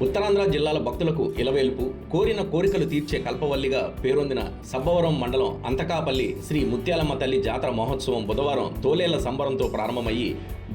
ఉత్తరాంధ్ర జిల్లాల భక్తులకు ఇలవేల్పు, కోరిన కోరికలు తీర్చే కల్పవల్లిగా పేరొందిన సబ్బవరం మండలం అంతకాపల్లి శ్రీ ముత్యాలమ్మ తల్లి జాతర మహోత్సవం బుధవారం తోలేళ్ల సంబరంతో ప్రారంభమయ్యి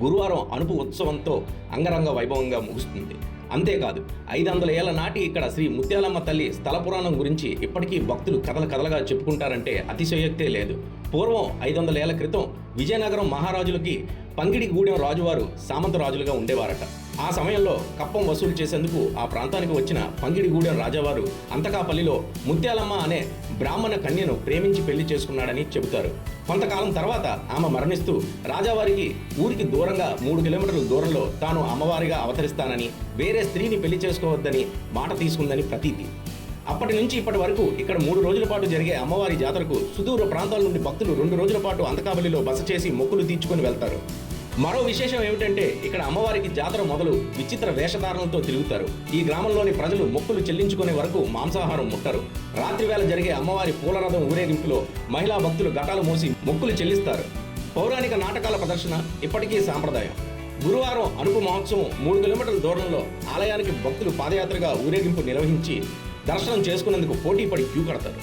గురువారం అనుపు ఉత్సవంతో అంగరంగ వైభవంగా ముగుస్తుంది. అంతేకాదు 500 ఏళ్ల నాటి ఇక్కడ శ్రీ ముత్యాలమ్మ తల్లి స్థల పురాణం గురించి ఇప్పటికీ భక్తులు కథలుగా చెప్పుకుంటారంటే అతిశయోక్తే లేదు. పూర్వం 500 ఏళ్ల క్రితం విజయనగరం మహారాజులకి పంగిడిగూడెం రాజువారు సామంత రాజులుగా ఉండేవారట. ఆ సమయంలో కప్పం వసూలు చేసేందుకు ఆ ప్రాంతానికి వచ్చిన పంగిడిగూడెం రాజావారు అంతకాపల్లిలో ముత్యాలమ్మ అనే బ్రాహ్మణ కన్యను ప్రేమించి పెళ్లి చేసుకున్నాడని చెబుతారు. కొంతకాలం తర్వాత ఆమె మరణిస్తూ రాజావారికి ఊరికి దూరంగా 3 కిలోమీటర్ల దూరంలో తాను అమ్మవారిగా అవతరిస్తానని, వేరే స్త్రీని పెళ్లి చేసుకోవద్దని మాట తీసుకుందని ప్రతీతి. అప్పటి నుంచి ఇప్పటి వరకు ఇక్కడ 3 రోజుల పాటు జరిగే అమ్మవారి జాతరకు సుదూర ప్రాంతాల నుండి భక్తులు 2 రోజుల పాటు అంతకాపల్లిలో బస చేసి మొక్కులు తీర్చుకొని వెళ్తారు. మరో విశేషం ఏమిటంటే ఇక్కడ అమ్మవారికి జాతర మొదలు విచిత్ర వేషధారణలతో తిరుగుతారు. ఈ గ్రామంలోని ప్రజలు మొక్కులు చెల్లించుకునే వరకు మాంసాహారం ముట్టరు. రాత్రి వేళ జరిగే అమ్మవారి పూలరథం ఊరేగింపులో మహిళా భక్తులు ఘటాలు మోసి మొక్కులు చెల్లిస్తారు. పౌరాణిక నాటకాల ప్రదర్శన ఇప్పటికీ సాంప్రదాయం. గురువారం అనుపు మహోత్సవం 3 కిలోమీటర్ల దూరంలో ఆలయానికి భక్తులు పాదయాత్రగా ఊరేగింపు నిర్వహించి దర్శనం చేసుకునేందుకు పోటీ పడి క్యూ కడతారు.